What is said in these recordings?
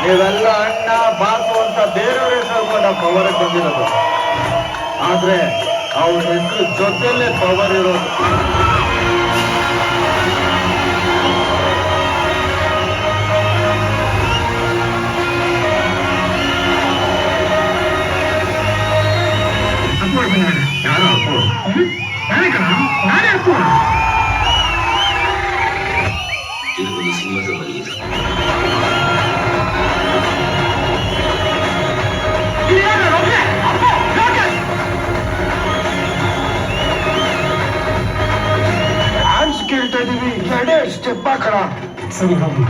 ನೀವೆಲ್ಲ ಅಣ್ಣ ಬಾಸು ಅಂತ ಬೇರೆಯವ್ರ ಹೆಸರು ನಾವು ಪವರ್ ಬಂದಿರೋದು. ಆದ್ರೆ ಅವ್ರ ಹೆಸರು ಜೊತೆಯಲ್ಲೇ ಪವರ್ ಇರೋದು. ಯಾರೋ ಅಪ್ಪು ನಾನೇ ಅಪ್ಪು. ಇದೊಂದು ಸಿಂಹದ ಬಲಿ. ಡ್ಯಾನ್ಸ್ ಕೇಳ್ತಾ ಇದೀವಿ, ಎರಡೇ ಸ್ಟೆಪ್ ಹಾಕೋಣ. ಸರಿ ಹೋಗಿ.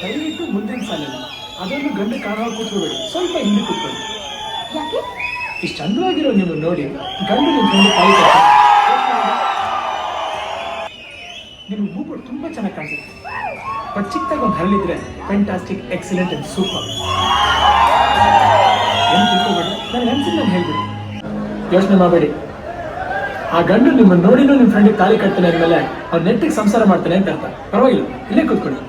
ದಯವಿಟ್ಟು ಮುಂದಿನ ಸಾಲಿಲ್ಲ ಅದನ್ನು ಗಂಡು ಕಾಣುವಾಗ ಕೂತ್ಕೋಬೇಡಿ, ಸ್ವಲ್ಪ ಹಿಂದೆ ಕೂತ್ಕೊಳ್ಳಿ. ಇಷ್ಟು ಚಂದವಾಗಿರೋ ನೀವು ನೋಡಿ ಗಂಡು ನಿಂತ್ಕೊಂಡು ಕಾಯಿ ನಿಮ್ಗೆ ಮೂಗುಡು ತುಂಬಾ ಚೆನ್ನಾಗಿ ಕಾಣಿಸುತ್ತೆ. ಬಟ್ ಚಿಕ್ಕದಾಗಿ ಒಂದು ಹರಳಿದ್ರೆ ಫ್ಯಾಂಟಾಸ್ಟಿಕ್, ಎಕ್ಸಲೆಂಟ್ ಅಂಡ್ ಸೂಪರ್. ಏನು ತಿಳ್ಕೊಬೇಡಿ, ನನಗೆ ಅನ್ಸಿದ್ದು ನಾನು ಹೇಳ್ಬಿಡಿ, ಯೋಚನೆ ಮಾಡಬೇಡಿ. ಆ ಗಂಡು ನಿಮ್ಮನ್ನು ನೋಡಿನೂ ನಿಮ್ಮ ಫ್ರೆಂಡಿಗೆ ತಾಳಿ ಕಟ್ತಾನೆ ಅಂದಮೇಲೆ ಅವ್ರು ನೆಟ್ಟಿಗೆ ಸಂಸಾರ ಮಾಡ್ತಾನೆ ಅಂತ ಅರ್ಥ. ಪರವಾಗಿಲ್ಲ, ಇಲ್ಲೇ ಕೂತ್ಕೊಳ್ಳಿ.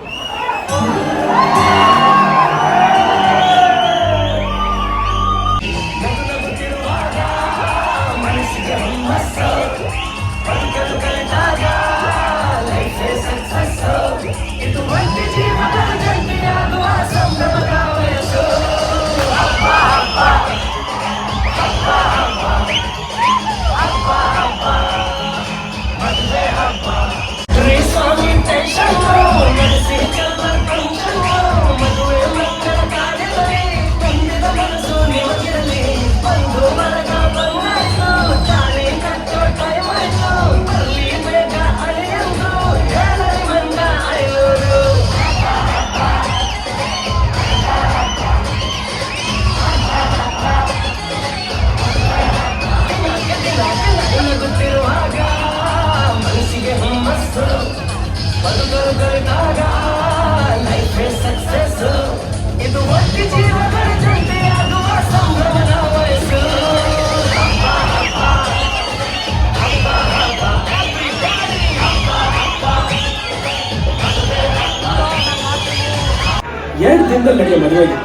ಕ್ಷಣದಲ್ಲಿ ನಡೆಯೋ ಮದುವೆಗೆ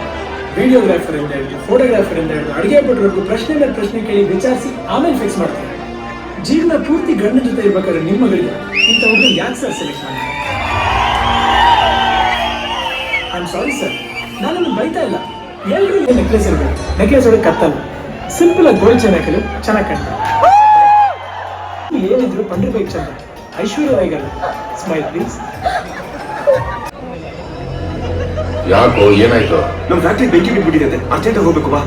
ವಿಡಿಯೋಗ್ರಾಫರ್ ಇಂದ ಹಿಡಿದು ಫೋಟೋಗ್ರಾಫರ್ ಇಂದ ಹಿಡಿದು ಅಡಿಗೆ ಭಟ್ರವರೆಗೂ ಪ್ರಶ್ನೆ ಮೇಲೆ ಪ್ರಶ್ನೆ ಕೇಳಿ ವಿಚಾರಿಸಿ ಆಮೇಲೆ ಫಿಕ್ಸ್ ಮಾಡ್ತಾರೆ. ಜೀವನ ಪೂರ್ತಿ ಗಂಡನ ಜೊತೆ ಇರ್ಬೇಕಾದ್ರೆ ನಿಮ್ಮ ಮಗಳಿಗೆ ಇಂಥ ಹುಡುಗ ಯಾಕೆ ಸರ್ ಸೆಲೆಕ್ಟ್ ಮಾಡಿದ್ದಾರೆ? ಐ ಆಮ್ ಸಾರಿ ಸರ್, ನಾನು ಬೈತಾ ಇಲ್ಲ. ಎಲ್ರಿಗೂ ನೆಕ್ಲೆಸ್ ಇರಬೇಕು, ನೆಕ್ಲೆಸ್ ಒಳಗೆ ಕತ್ತಲ್ಲ, ಸಿಂಪಲ್ ಆಗಿ ಗೋಲ್ಡ್ ಚೈನ್ ಹಾಕಿದ್ರು ಚೆನ್ನಾಗಿ ಕಾಣ್ತಾರೆ. ಏನಿದ್ರು ಪಂಡಿರ್ಬೇಕು ಚಂದ, ಐಶ್ವರ್ಯ ರಾಯ್ಗಲ್ಲ. Smile please. ಯಾಕೋ ಏನಾಯ್ತು? ನಮ್ ಫ್ಯಾಕ್ಟ್ರಿ ಬೆಂಕಿ ಬಿಟ್ಬಿಟ್ಟಿದೆ, ಅರ್ಜೆಂಟ್ ಹೋಗ್ಬೇಕು ಬಾ.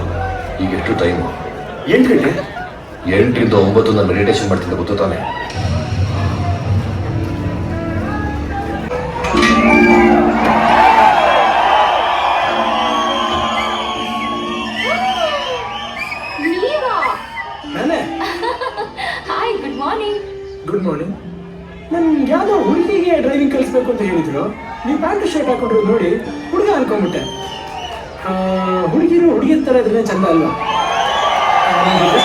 ಈಗ ಎಷ್ಟು ಟೈಮು? 8 ಗಂಟೆ. 8 ರಿಂದ 9 ನಾನು ಮೆಡಿಟೇಷನ್ ಮಾಡ್ತಿದ್ದೆ, ಗೊತ್ತು ತಾನೆ? Hi, good morning. Good morning. ನನ್ಗೆ ಯಾವ್ದೋ ಹುಡುಗಿಗೆ ಡ್ರೈವಿಂಗ್ ಕಲಿಸ್ಬೇಕು ಅಂತ ಹೇಳಿದ್ರು. ನೀವು ಪ್ಯಾಂಟ್ ಶರ್ಟ್ ಹಾಕೊಂಡ್ರು ನೋಡಿ ಹುಡುಗ ಅನ್ಕೊಂಡ್ಬಿಟ್ಟೆ. ಹುಡುಗಿರ ತರ ಇದ್ರೆ ಚಂದ ಅಲ್ವಾ?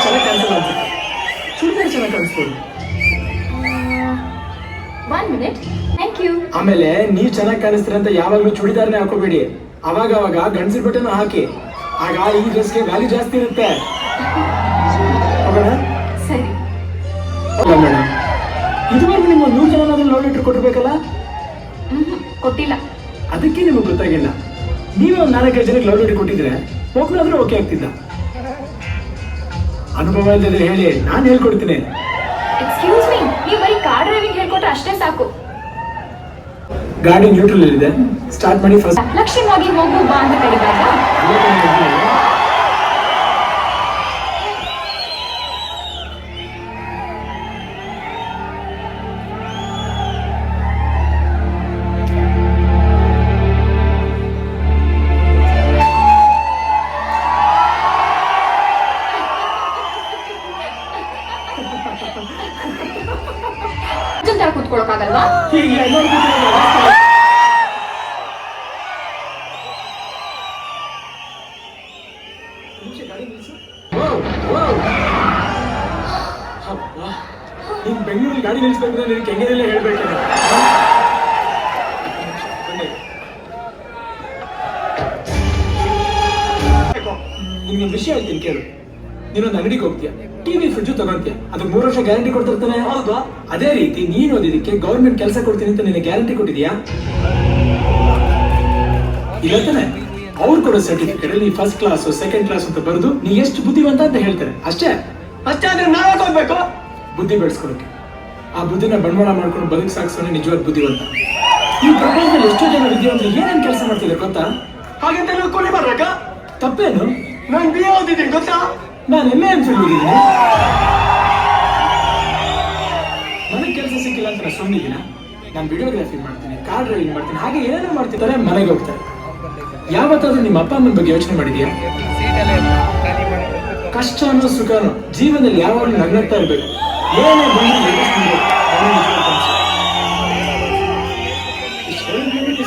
ಚೆನ್ನಾಗಿ ಕಾಣಿಸಲ್ಲ ಅನ್ಸುತ್ತೆ, ಚೂಡಿದಾರ್ ಚೆನ್ನಾಗಿ ಕಾಣಿಸ್ಬೋದು. 1 minute. Thank you. ಆಮೇಲೆ ನೀವ್ ಚೆನ್ನಾಗಿ ಕಾಣಿಸ್ತೀರ ಅಂತ ಯಾವಾಗ್ಲೂ ಚೂಡಿದಾರ್ನೇ ಹಾಕೋಬೇಡಿ. ಅವಾಗ ಗಂಡಸಿರ್ ಬಟ್ಟೆನೂ ಹಾಕಿ, ಆಗ ಈ ಡ್ರೆಸ್ಗೆ ವ್ಯಾಲ್ಯೂ ಜಾಸ್ತಿ ಇರುತ್ತೆ. ಹೋಗೋಣ? ಸರಿ. ಮೇಡಮ್, ಇದುವರೆಗೂ ನಿಮ್ಮ 100 ಜನ ಲವ್ ಲೆಟರ್ ಕೊಟ್ಟಿರ್ಬೇಕಲ್ಲ? ಕೊಟ್ಟಿಲ್ಲ. ಅದಕ್ಕೆ ನಿಮಗೆ ಗೊತ್ತಾಗಿಲ್ಲ. ನೀವೇ ಒಂದು 4-5 ಜನಕ್ಕೆ ಲವ್ ಲೆಟರ್ ಕೊಟ್ಟಿದ್ರೆ ಒಬ್ಬನಾದ್ರೂ ಓಕೆ ಆಗ್ತಿದ್ದ. ಅನುಭವ ಇಲ್ಲದ್ರೆ ಹೇಳಿ, ನಾನು ಹೇಳ್ಕೊಡ್ತೀನಿ. ಎಕ್ಸ್ಕ್ಯೂಸ್ ಮೀ, ನೀವು ಬರೀ ಕಾರ್ ಡ್ರೈವಿಂಗ್ ಹೇಳ್ಕೊಟ್ರೆ ಅಷ್ಟೇ ಸಾಕು. ಗಾಡಿ ನ್ಯೂಟ್ರಲ್ ಇದೆ, ಸ್ಟಾರ್ಟ್ ಮಾಡಿ ಫಸ್ಟ್. ಲಕ್ಷ್ಯವಾಗಿ ಹೋಗು ಬಾ ಅಂತ ಕರಿಬಾರ್ದ? ತರ ಕೂತ್ಕೊಳ್ಳೋಕಾಗಲ್ವಾ? ನೀನ್ ಬೆಂಗಳೂರಲ್ಲಿ ಗಾಡಿ ನಿಲ್ಸ್ಬೇಕು, ನಿನಗೆ ಕೆಂಗೇರಿಯಲ್ಲೇ ಹೇಳ್ಬೇಕು. ನಿಮ್ಗೆ ವಿಷಯ ಹೇಳ್ತೀನಿ ಕೇಳು. ನೀನೊಂದು ಅಂಗಡಿಗೆ ಹೋಗ್ತೀಯ, ಟಿವಿ ಫ್ರಿಡ್ಜ್ ತಗೊಂತೀಯ, ಅದಕ್ಕೆ 3 ವರ್ಷ ಗ್ಯಾರಂಟಿ ಕೊಡ್ತಿರ್ತಾನೆ. ಹೌದಾ? ಅದೇ ರೀತಿ ನೀನು ಓದಿದಕ್ಕೆ ಗೌರ್ಮೆಂಟ್ ಕೆಲಸ ಕೊಡ್ತೀನಿ ಅಂತ ನಿನಗೆ ಗ್ಯಾರಂಟಿ ಕೊಟ್ಟಿದ್ಯಾ? ಇಲ್ಲ ತಾನೆ? ಅವ್ರು ಕೊಡೋ ಸರ್ಟಿಫಿಕೇಟ್ ಅಲ್ಲಿ ಫಸ್ಟ್ ಕ್ಲಾಸ್, ಸೆಕೆಂಡ್ ಕ್ಲಾಸ್ ಅಂತ ಬರೆದು ನೀ ಎಷ್ಟು ಬುದ್ಧಿವಂತ ಅಂತ ಹೇಳ್ತಾರೆ. ಅಷ್ಟೇ ಆದ್ರೆ ನಾವೇ ಹೋಗ್ಬೇಕು ಬುದ್ಧಿ ಬೆಳೆಸ್ಕೊಳಕ್ಕೆ. ಆ ಬುದ್ಧಿನ ಬಂಡವಾಳ ಮಾಡ್ಕೊಂಡು ಬದುಕು ಸಾಗಿಸೋನೆ ನಿಜವಾದ ಬುದ್ಧಿವಂತ. ಈ ಪ್ರಪಂಚದಲ್ಲಿ ಎಷ್ಟೋ ಜನ ವಿದ್ಯಾವಂತರು ಏನೇನ್ ಕೆಲಸ ಮಾಡ್ತಿದ್ದಾರೆ ಗೊತ್ತಾ? ಹಾಗಂತ ನೀವು ಕೊನೆ ಬರ್ಬೇಕ? ತಪ್ಪೇನು? ನಾನು BA ಓದಿದ್ದೀನಿ ಗೊತ್ತಾ? ನಾನು MA MPhil ಓದಿದ್ದೀನಿ. ನನಗೆ ಕೆಲಸ ಸಿಕ್ಕಿಲ್ಲ ಅಂತ ನಾನು ಸುಮ್ಮನಿದ್ದೀನ? ನಾನು ವಿಡಿಯೋಗ್ರಾಫಿ ಮಾಡ್ತೀನಿ, ಕಾರ್ ಡ್ರೈವಿಂಗ್ ಮಾಡ್ತೀನಿ, ಹಾಗೆ ಏನೇನೋ ಮಾಡ್ತಿರ್ತಾರೆ, ಮನೆಗೆ ಹೋಗ್ತಾರೆ. ಯಾವತ್ತಾದ್ರೂ ನಿಮ್ಮ ಅಪ್ಪ ಅಮ್ಮನ ಬಗ್ಗೆ ಯೋಚನೆ ಮಾಡಿದ್ಯಾ? ಕಷ್ಟನೋ ಸುಖನೋ ಜೀವನದಲ್ಲಿ ಯಾವಾಗಲೂ ನಗ್ನಗ್ತಾ ಇರ್ಬೇಕು. ಏನೇ ಬಂದು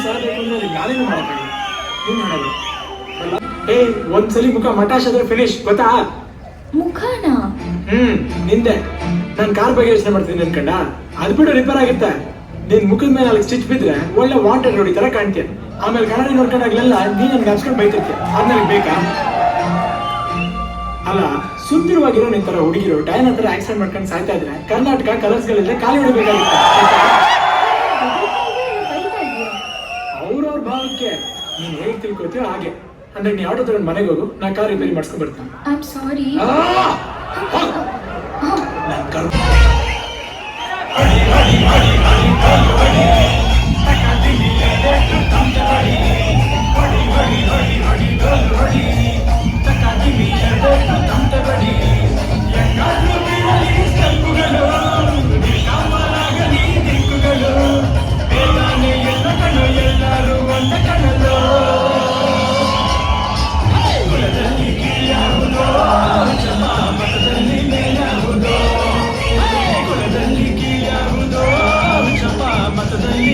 ಸಾಧಬೇಕು ಅಂದ್ರೆ ನಾನೇನು ಮಾಡಕ್ಕಾಗಲ್ಲ. ನೀನ್ ಮಾಡೋದು ಒಂದ್ಸಲಿ ಮುಖ ಮಟಾಶ್ ಆದ್ರೆ ಫಿನಿಶ್, ಗೊತ್ತಾ? ಮುಖಾನ ನಿಂದೆ. ನಾನ್ ಕಾರ್ ಬಗ್ಗೆ ಯೋಚನೆ ಮಾಡ್ತೀನಿ ಅನ್ಕಂಡ, ಅದ್ ಬಿಡು ರಿಪೇರ್ ಆಗುತ್ತೆ. ನಿನ್ ಮುಖದ ಮೇಲೆ 4 ಸ್ಟಿಚ್ ಬಿದ್ರೆ ಒಳ್ಳೆ ವಾಂಟೆಡ್ ರೋಡಿ ತರ ಕಾಣ್ತೀಯ. ಆಮೇಲೆ ಕನ್ನಡಿ ನೋಡ್ಕೊಂಡಾಗ್ಲೆಲ್ಲ ನೀನ್ ನನ್ಗೆ ಹಚ್ಕೊಂಡು ಬೈತಿರ್ತೀಯ. ಅದ್ ನನಗೆ ಬೇಕಾ? ಅಲ್ಲ, ಸುಂದರವಾಗಿರೋ ನಿನ್ ತರ ಹುಡುಗಿರು ಡೈನ್ ಹತ್ರ ಆಕ್ಸಿಡೆಂಟ್ ಮಾಡ್ಕೊಂಡು ಸಾಯ್ತಾ ಇದ್ರೆ ಕರ್ನಾಟಕ ಕಲರ್ಸ್ ಗಳಿದ್ರೆ ಖಾಲಿ ಹೊಡಿಬೇಕಾಗಿತ್ತು. ಅವ್ರವ್ರ ಭಾವಕ್ಕೆ ನೀನ್ ಹೇಗ್ ತಿಳ್ಕೊತೀಯೋ ಹಾಗೆ. ಅಂದ್ರೆ ನೀ ಆಟೋ ತಗೊಂಡು ಮನೆಗೆ ಹೋಗು, ನಾ ಕಾರ್ ರಿಪೇರಿ ಮಾಡ್ಸ್ಕೊಂಡ್ ಬರ್ತೀನಿ. I am sorry. ಮತದಲ್ಲಿ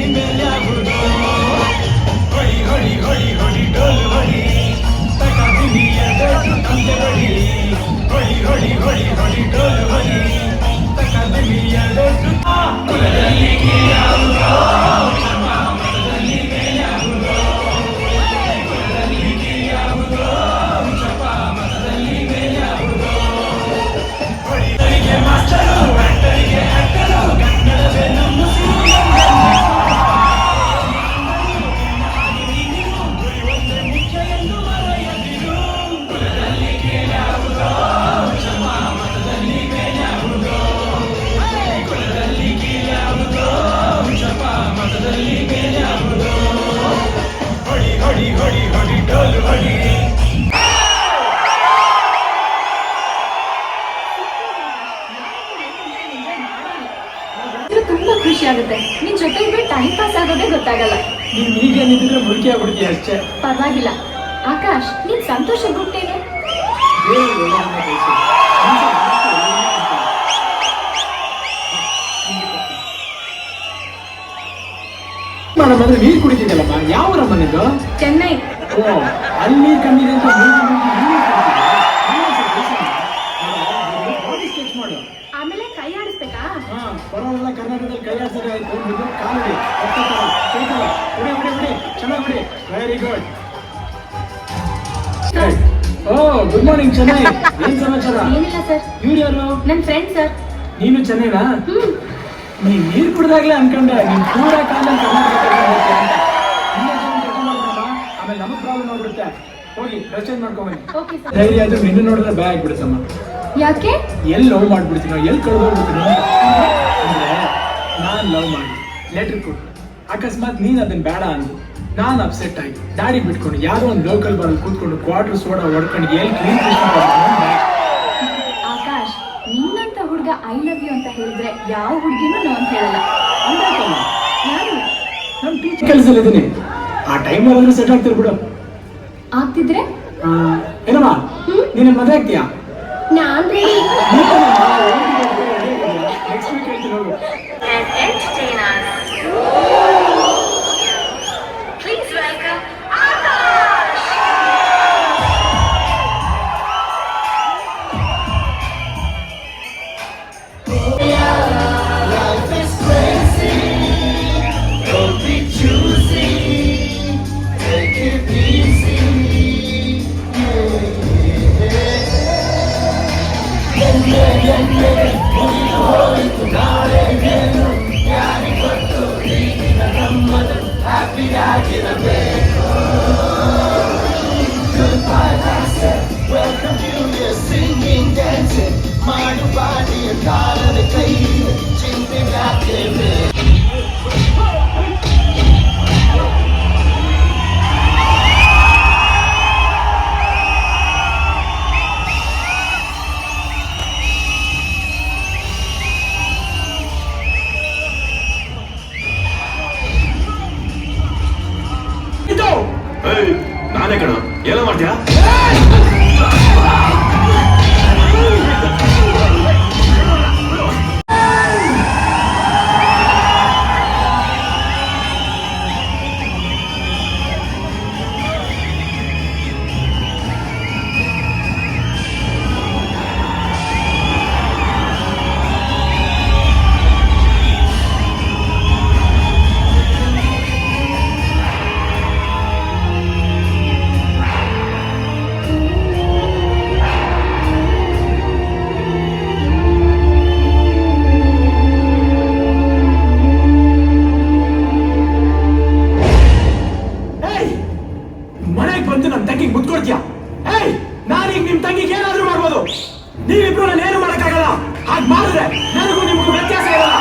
ಟೈಮ್ ಪಾಸ್ ಆಗೋದೇ ಗೊತ್ತಾಗಲ್ಲ. ನೀನ್ ಈಗ ನಿಂತಿದ್ರೆ ಮುಳುಕಿ ಆಗ್ಬಿಡ್ತೀಯ ಅಷ್ಟೇ. ಪರವಾಗಿಲ್ಲ. ಆಕಾಶ್, ನೀನ್ ಸಂತೋಷ ಗುಟ್ಟೇನು? ಅಂದ್ರೆ ನೀರ್ ಕುಡಿತಿದ್ದಲ್ಲಮ್ಮ, ಯಾವ ಊರಮ್ಮ ನಿಂದು? ಚೆನ್ನೈ. ಓ, ಅಲ್ಲಿ ನೀರ್ ಕಮ್ಮಿ ಇದೆ ಅಂತ ಮಾಡು. ಆಮೇಲೆ ಕೈ ಆಡಿಸ್ಬೇಕಾ? ಬರೋಲ್ಲ, ಕರ್ನಾಟಕದಲ್ಲಿ ಕೈ ಆಡ್ತಾರೆ. ಆಯ್ತು, ಕಾಲುಡಿ ಚೆನ್ನಾಗಿ ವೆರಿ ಗುಡ್. ಓ, ಗುಡ್ ಮಾರ್ನಿಂಗ್ ಚೆನ್ನೈ. ಏನ್ ಸಮಾಚಾರ? ಏನಿಲ್ಲ ಸರ್. ಇವ್ರು ಯಾರು? ನನ್ ಫ್ರೆಂಡ್ ಸರ್. ನೀನು ಚೆನ್ನೈನಾ? ನೀನ್ ನೀರ್ ಕುಡ್ದಾಗ್ಲೇ ಅನ್ಕೊಂಡೆ ನೀನ್ ಪೂರ ಕಾಲ ಆಮೇಲೆ ನಮಗ್ ಪ್ರಾಬ್ಲಮ್ ಆಗ್ಬಿಡುತ್ತೆ. ಹೋಗಿ ಡ್ರೆಸ್ ಚೇಂಜ್ ಮಾಡ್ಕೊಂಬನ್ನಿ. Okay sir. ಧೈರ್ಯ ಆದ್ರೆ ನಿನ್ನ ನೋಡಿದ್ರೆ ಭಯ ಆಗ್ಬಿಡುತ್ತಮ್ಮ. ಯಾಕೆ? ಎಲ್ಲಿ ಲವ್ ಮಾಡ್ಬಿಡ್ತೀನೋ, ಎಲ್ಲಿ ಕಳೆದೋಗ್ಬಿಡ್ತೀನೋ ಅಂದ್ರೆ ನಾನ್ ಲವ್ ಮಾಡಿ ಲೆಟರ್ ಕೊಟ್ಟು ಅಕಸ್ಮಾತ್ ನೀನ್ ಅದನ್ನ ಬೇಡ ಅಂದು ನಾನ್ ಅಪ್ಸೆಟ್ ಆಗಿ ದಾಡಿ ಬಿಟ್ಕೊಂಡು ಯಾರೋ ಒಂದು ಲೋಕಲ್ ಬಾರಲ್ಲಿ ಕೂತ್ಕೊಂಡು ಕ್ವಾರ್ಟರ್ ಸೋಡಾ ಹೊಡ್ಕೊಂಡು ಎಲ್ಲಿ ಕ್ಲೀನ್ ಆಕಾಶ್, ನಿನ್ನಂತ ಹುಡುಗ ಐ ಲವ್ ಯು ಅಂತ ಹೇಳಿದ್ರೆ ಯಾವ ಹುಡುಗಿನೂ ನೋ ಅಂತ ಹೇಳಲ್ಲ. ಯಾರು? ನಮ್ ಟೀಚರ್ ಕೆಲಸದಲ್ಲಿದ್ದೀನಿ. ಆ ಟೈಮ್ ಆದ್ರೂ ಸೆಟ್ ಆಗ್ತಿರ್ ಬಿಡು. ಆಗ್ತಿದ್ರೆ ಏನಮ್ಮ, ನೀನ್ ಮದುವೆ ಆಗ್ತೀಯಾ? ನಾನ್ ರೆಡಿ. ನೆಕ್ಸ್ಟ್ ವೀಕ್ ಹೇಳ್ತೀನಿ ಹೋಗು. ನಾನೇ ಕಣ, ಏನೋ ಮಾಡ್ತೀಯಾ? ನೀವಿಬ್ರು ನಾನು ಏನು ಮಾಡಕ್ಕಾಗಲ್ಲ. ಹಾಗೆ ಮಾಡಿದ್ರೆ ನನಗೂ ನಿಮಗೂ ವ್ಯತ್ಯಾಸ ಇರಲ್ಲ.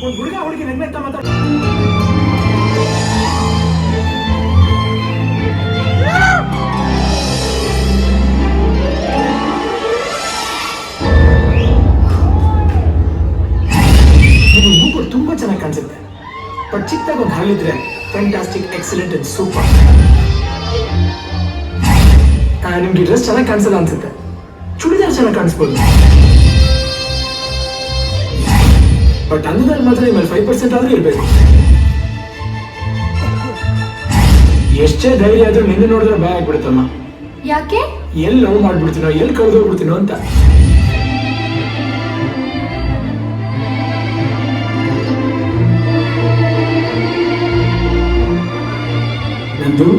ಒಂದು ಹುಡುಗ ಹುಡುಗಿ ನೆನ್ನೆತ್ತ ಮಾತಾಡ. ನಿಮಗೆ ಮೂಗು ತುಂಬಾ ಚೆನ್ನಾಗಿ ಕಾಣಿಸುತ್ತೆ. ಬಟ್ ಚಿಕ್ಕದಾಗ ಒಂದು ಹಲ್ಲಿದ್ರೆ ಫ್ಯಾಂಟಾಸ್ಟಿಕ್, ಎಕ್ಸಲೆಂಟ್ ಅಂಡ್ ಸೂಪರ್. ನಿಮ್ಗೆ ಡ್ರೆಸ್ ಚೆನ್ನಾಗಿ ಕಾಣಿಸಲ್ಲ ಅನ್ಸುತ್ತೆ. ಚೂಡಿದಾರ್ ಚೆನ್ನಾಗಿ ಕಾಣಿಸ್ಬೋದು. ಬಟ್ ಅನ್ನದಲ್ಲಿ ಮಾತ್ರ ನಿಮ್ಮಲ್ಲಿ 5% ಆದ್ರೂ ಇರಬೇಕು. ಎಷ್ಟೇ ಧೈರ್ಯ ಆದ್ರೂ ನಿನ್ನೆ ನೋಡಿದ್ರೆ ಭಯ ಆಗ್ಬಿಡುತ್ತಮ್ಮ. ಯಾಕೆ? ಎಲ್ಲಿ ಲವ್ ಮಾಡ್ಬಿಡ್ತೀನೋ, ಎಲ್ಲಿ ಕಳೆದೋಗ್ಬಿಡ್ತೀನೋ ಅಂತ. ನಂದು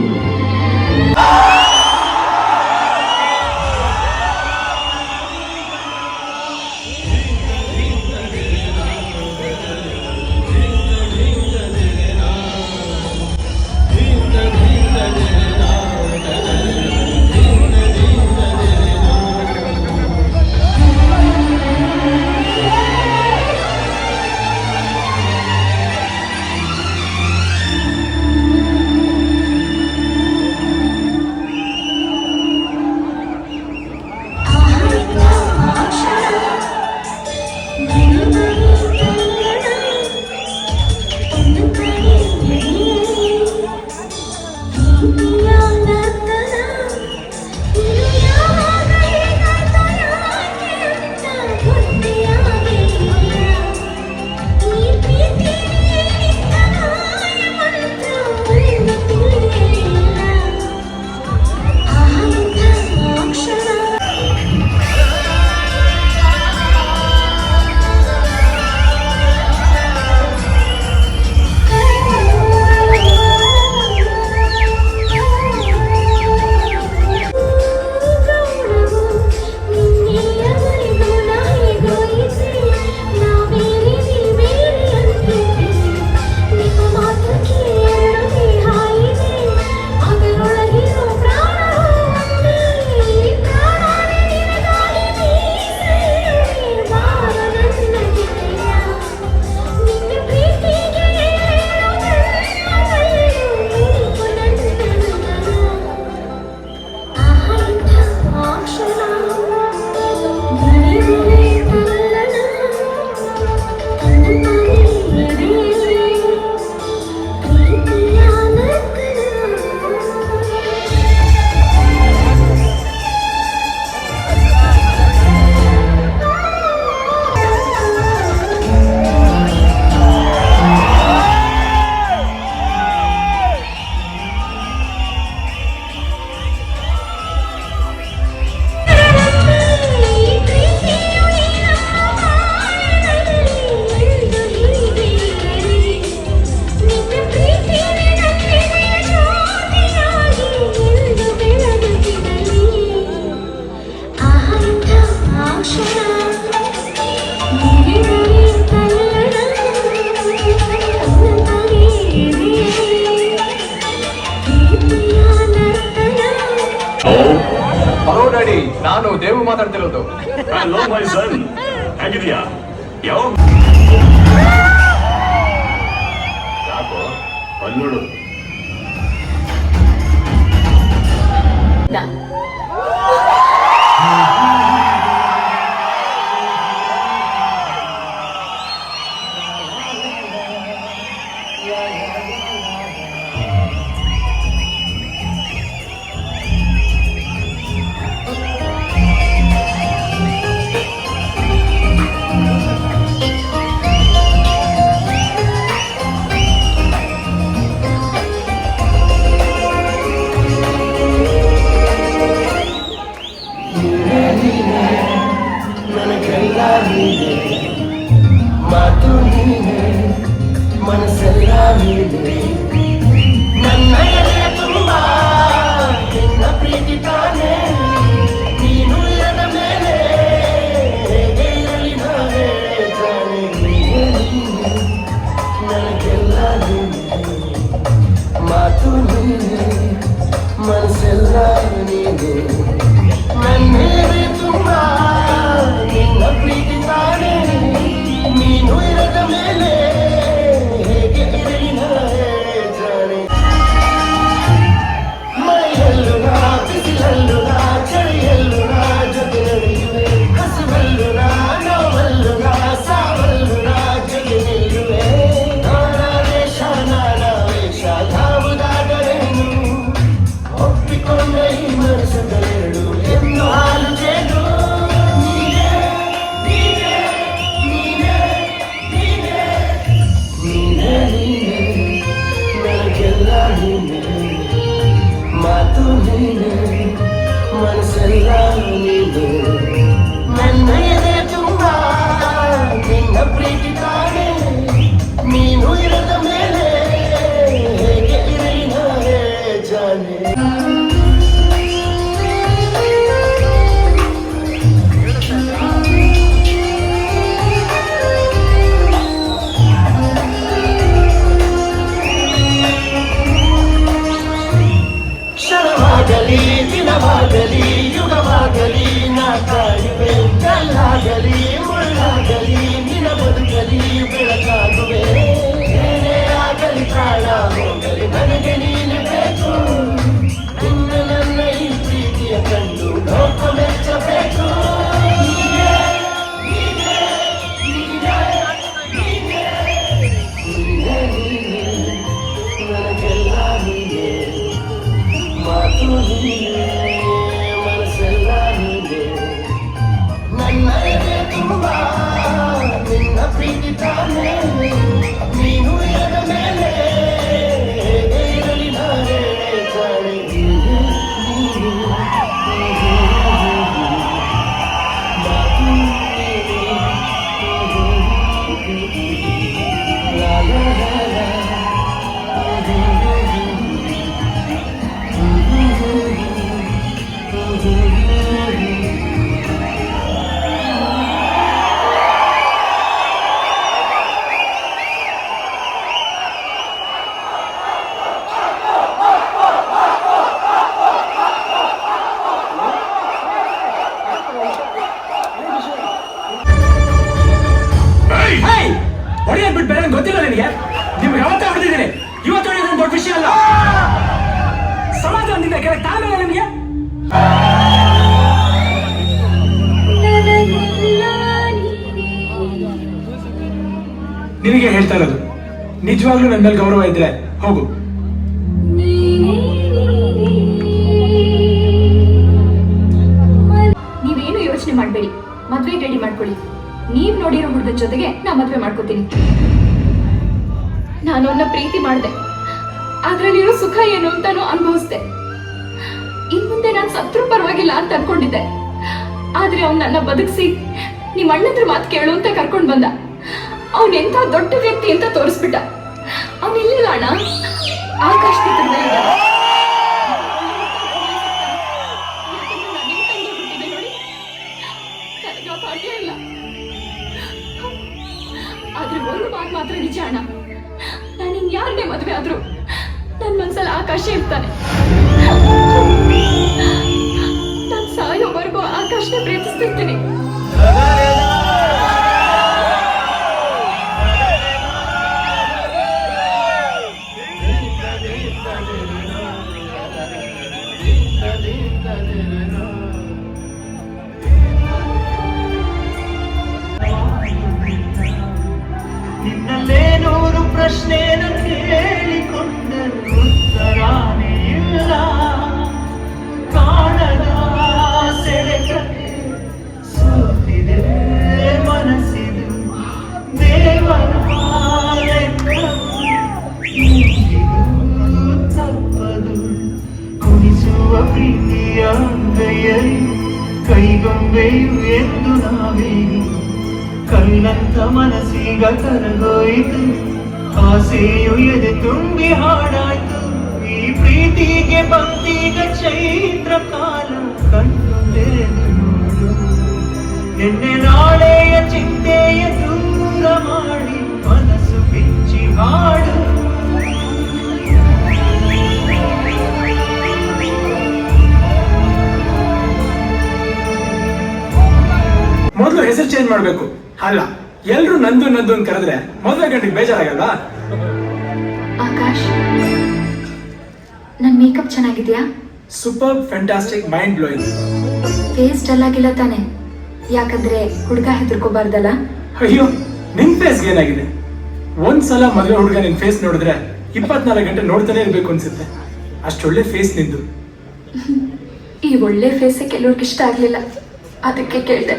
ಡ್ಯಾಡಿ, ನಾನು ದೇವು ಮಾತಾಡ್ತಿರೋದು. ಹಲೋ ಮೈ ಸನ್, ಹೇಗಿದ್ಯಾ? ಯಾವ ಯಾಕೋ ಅಲ್ಲೋಡು. ಮಾತು ನೀನೆ ಮನಸ್ಸೆಲ್ಲ ನೀನೆ ನನ್ನ ಎದೆಯ ತುಂಬ ನಿನ್ನ ಪ್ರೀತಿ ತಾನೇ ನೀನು ಇರದ ಮೇಲೆ ಹೇಗೆ ಇರಲಿ ನಾನೇ ಜಾಣೆ ನೀನೆ ನನಗೆಲ್ಲ ನೀನೆ ಮಾತು ನೀನೆ ಮನಸ್ಸೆಲ್ಲ ನೀನೆ ನನ್ನ ಎದೆಯ ತುಂಬ ನಿನ್ನ ಪ್ರೀತಿ ತಾನೇ ನೀನು ಇರದ ಮೇಲೆ ಹೇಗೆ ಇರಲಿ ನಾನೇ ಜಾಣೆ ಮಳೆಯಲ್ಲೂ ನಾ ಬಿಸಿಲಲ್ಲೂ ನಾ ಚಳಿಯಲ್ಲೂ ನಾ ಜೊತೆ ನಡೆಯುವೆ ಹಸುವಲ್ಲೂ ನಾ ನೋವಲ್ಲೂ ನಾ ಸಾವಲ್ಲೂ ನಾ ಜೊತೆ ನಿಲ್ಲುವೆ ನಾನಾ ವೇಷ ನಾನಾ ವೇಷ ಯಾವುದಾದರೇನು ಒಪ್ಪಿಕೊಂಡ ಈ ಮನಸ್ಸುಗಳೆರಡು ಎಂದು ಹಾಲು ಜೇನು ಮಾತು ನೀನೆ ಮನಸ್ಸೆಲ್ಲ ನೀನೆ ನನ್ನ ಎದೆ ತುಂಬ ನಿನ್ನ ಪ್ರೀತಿ ತಾನೇ ನೀನು ಇರದ ಮೇಲೆ ಹೇಗೆ ಇರಲಿ ನಾನೇ ಜಾನೆ ಕ್ಷಣವಾಗಲಿ ದಿನವಾಗಲಿ ಯುಗವಾಗಲಿ ನಾ ಕಾಯುವೆ ಕಲ್ಲಾಗಲಿ ಮುಳ್ಳಾಗಲಿ ನಿನ ಬದುಕಲಿ ಬೆಳಕಾಗುವೆ ಏನೇ ಆಗಲಿ ಪ್ರಾಣ ಹೋಗಲಿ ನನಗೆ ನೀನು ಬೇಕು ನಿನ್ನ ನನ್ನ ಈ ಪ್ರೀತಿಯ ಕಂಡು ಲೋಕ ಮೆಚ್ಚಬೇಕು ನೀನೇ, ನೀನೇ, ನೀನೇ, ನೀನೇ, ನೀನೇ, ನೀನೇ, ನನಗೆಲ್ಲ ನೀನೇ ಮಾತು ನೀನೆ ಮನಸ್ಸೆಲ್ಲ ನೀನೆ ನನ್ನ ಎದೆ ತುಂಬ ನಿನ್ನ ಪ್ರೀತಿ ತಾನೇ ನೀನು ಇರದ ಮೇಲೆ ಹೇಗೆ ಇರಲಿ ನಾನೇ ಜಾಣೆ ನೀನೆ, ನೀನೆ, ಮಾತು ನೀನೆ ಲಾ ಲಾ ಲಾ ಹೊಡೆಯೋದ್ ಬಿಟ್ಟು ಬೇರೆ ಗೊತ್ತಿಲ್ಲ ನಿನಗೆ. ನಿಮ್ಗೆ ಯಾವತ್ತೇ ಹೊಡೆದಿದ್ದೀನಿ, ಇವತ್ತು ಹೊಡೆಯೋದು ದೊಡ್ಡ ವಿಷಯ ಅಲ್ಲ. ಸಮಾಧಾನದಿಂದ ಕೆಳಗೆ ತಾಳ್ಮೆಲ್ಲ ನಿಮಗೆ. ನಿನಗೆ ಹೇಳ್ತಾ ಇರೋದು, ನಿಜವಾಗ್ಲೂ ನನ್ನ ಮೇಲೆ ಗೌರವ ಇದ್ರೆ ಹೋಗು. ನೀವೇನು ಯೋಚನೆ ಮಾಡಬೇಡಿ, ಮದ್ವೆ ರೆಡಿ ಮಾಡ್ಕೊಳ್ಳಿ. ನೀವ್ ನೋಡಿರೋ ಹುಡುಗನ ಜೊತೆಗೆ ನಾ ಮದ್ವೆ ಮಾಡ್ಕೋತೀನಿ. ನಾನು ಅವನ್ನ ಪ್ರೀತಿ ಮಾಡಿದೆ, ಅದ್ರಲ್ಲಿರೋ ಸುಖ ಏನು ಅಂತಾನು ಅನುಭವಿಸ್ದೆ. ಇನ್ ಮುಂದೆ ನಾನು ಸತ್ರು ಪರವಾಗಿಲ್ಲ ಅಂತ ಅನ್ಕೊಂಡಿದ್ದೆ. ಆದ್ರೆ ಅವ್ನು ನನ್ನ ಬದುಕಿಸಿ ನಿಮ್ ಅಣ್ಣತ್ರ ಮಾತು ಕೇಳು ಅಂತ ಕರ್ಕೊಂಡ್ ಬಂದ. ಅವನ್ ಎಂತ ದೊಡ್ಡ ವ್ಯಕ್ತಿ ಅಂತ ತೋರಿಸ್ಬಿಟ್ಟ. ಅವನ್ ಎಲ್ಲಿಲ್ಲ ಅಣ್ಣ, ಆಕಾಶ ಚಿತ್ರದಲ್ಲಿದ್ದಾನೆ. ಆದ್ರೆ ಒಂದು ಮಾತು ಮಾತ್ರ ನಿಜ ಅಣ್ಣ, ನಾನು ಇನ್ಯಾರನ್ನೇ ಮದ್ವೆ ಆದ್ರೂ ನನ್ ಮನ್ಸಲ್ಲಿ ಆಕಾಶ ಇರ್ತಾನೆ. ನಾನ್ ಸಾಯೋವರೆಗೂ ಆಕಾಶನ ಪ್ರೀತಿಸ್ತಿರ್ತೀನಿ. ನಿನ್ನಲ್ಲೇ ನೂರು ಪ್ರಶ್ನೆನ ಕೇಳಿಕೊಂಡರು ಉತ್ತರಾನೇ ಇಲ್ಲ. ಕಾಣದ ಸೆಳೆತಕ್ಕೆ ಸೋತಿದೆ ಮನಸ್ಸಿದು ದೇವರ ತಪ್ಪದು. ಕುಣಿಸುವ ಪ್ರೀತಿಯ ಅಂಗೈಯಲ್ಲಿ ಕೈಗೊಂಬೆಯು ಎಂದು ನಾವೇ ಕಲ್ಲಂತ ಮನಸ್ಸೀಗ ಕರಗೋಯಿತು. ಆಸೆಯು ಎದೆ ತುಂಬಿ ಹಾಡಾಯ್ತು. ಈ ಪ್ರೀತಿಗೆ ಬಂದೀಗ ಚೈತ್ರ ಕಾಲ. ಕಣ್ಣು ತೆರೆದು ನೋಡು, ಎಣ್ಣೆ ನಾಳೆಯ ಚಿಂತೆಯ ದೂರ ಮಾಡಿ ಮನಸ್ಸು ಬಿಚ್ಚಿ ಹಾಡು. ಮೊದಲು ಹೆಸರು ಚೇಂಜ್ ಮಾಡ್ಬೇಕು. ಅಲ್ಲ, ಎಲ್ರು ನಂದು ನಂದು ಅಂತ ಕರೆದ್ರೆ ಮೊದಲ ಗಂಟೆಗೆ ಬೇಜಾರಾಗಲ್ವಾ? ಆಕಾಶ್, ನನ್ ಮೇಕಪ್ ಚೆನ್ನಾಗಿದ್ಯಾ? Super, fantastic, mind blowing. Face dull ಆಗಿಲ್ಲ ತಾನೆ? ಯಾಕಂದ್ರೆ ಹುಡುಗ ಹೆದರ್ಕೋಬಾರ್ದಲ್ಲ. ಅಯ್ಯೋ, ನಿನ್ ಫೇಸ್ ಏನಾಗಿದೆ? ಒಂದ್ಸಲ ಮದುವೆ ಹುಡುಗ ನಿನ್ ಫೇಸ್ ನೋಡಿದ್ರೆ 24 ಗಂಟೆ ನೋಡ್ತಾನೆ ಇರ್ಬೇಕು ಅನ್ಸುತ್ತೆ. ಅಷ್ಟೊಳ್ಳೆ ಫೇಸ್ ನಿಂದು. ಈ ಒಳ್ಳೆ ಫೇಸ್ ಕೆಲವ್ರಿಗೆ ಇಷ್ಟ ಆಗ್ಲಿಲ್ಲ, ಅದಕ್ಕೆ ಕೇಳ್ದೆ.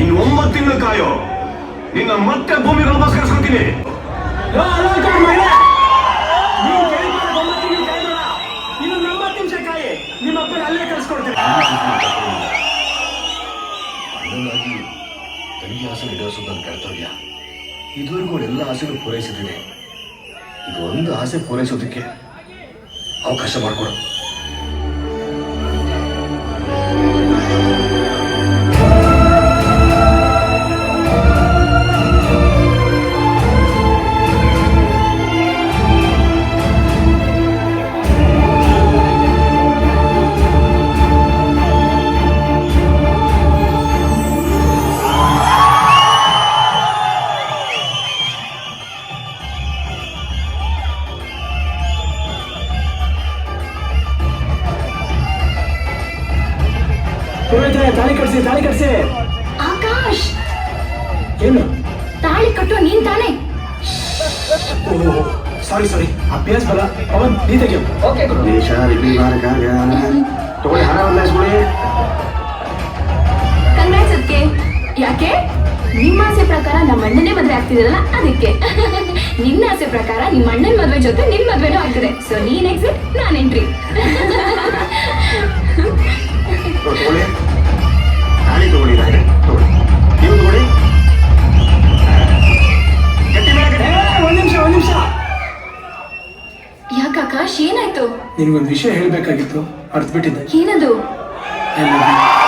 ಇನ್ನು 9 ತಿಂಗಳು ಕಾಯೋ, ನಿನ್ನ ಮತ್ತೆ ಭೂಮಿಗೆ ನಮಸ್ಕರಿಸ್ಕೊತೀನಿ. ಅಲ್ಲೇ ಕಳ್ಸ್ಕೊಡ್ತೀನಿ. ಅಣ್ಣನಾಗಿ ತಂಗಿ ಆಸೆ ಈಡೇರಿಸೋದು ನನ್ನ ಕರ್ತವ್ಯ. ಇದುವರೆಗೂ ಎಲ್ಲ ಆಸೆಗಳು ಪೂರೈಸಿದ್ದೀನಿ. ಇದು ಒಂದು ಆಸೆ ಪೂರೈಸೋದಕ್ಕೆ ಅವಕಾಶ ಮಾಡಿಕೊಡು. ತಾಳಿ ಕಟ್ಸಿ. ಆಕಾಶ್, ಏನು ತಾಳಿ ಕಟ್ಟೋ ನೀನ್ ತಾನೆ? ಸಾರಿ, ಅಭ್ಯಾಸ ಬರ. ಪವನ್, ನೀ ತೆಗಿಯೋ. ತಗೊಳ್ಳಿ, ಹಣ ಬದಲಾಯಿಸ್ಕೊಳ್ಳಿ. ಕಂಗ್ರಾಟ್ಸ್ ಅದಕ್ಕೆ. ಯಾಕೆ? ನಿಮ್ಮ ಆಸೆ ಪ್ರಕಾರ ನಮ್ಮ ಅಣ್ಣನೇ ಮದ್ವೆ ಆಗ್ತಿದ್ರಲ್ಲ, ಅದಕ್ಕೆ. ನಿನ್ನ ಆಸೆ ಪ್ರಕಾರ ನಿಮ್ಮ ಅಣ್ಣನ ಮದ್ವೆ ಜೊತೆ ನಿನ್ ಮದ್ವೆನೂ ಆಗ್ತಿದೆ. ಸೊ ನೀನ್ ಎಕ್ಸಿಟ್, ನಾನ್ ಎಂಟ್ರಿ. ತಗೊಳ್ಳಿ, ತಾಳಿ ತಗೊಳ್ಳಿ. ತಗೊಳ್ಳಿ, ನೀವು ತಗೊಳ್ಳಿ. ಒಂದ್ ನಿಮಿಷ. ಯಾಕೆ ಆಕಾಶ್, ಏನಾಯ್ತು? ನಿನ್ಗೊಂದು ವಿಷಯ ಹೇಳ್ಬೇಕಾಗಿತ್ತು, ಅರ್ಥ ಬಿಟ್ಟಿದ್ದೆ. ಏನದು? I love you.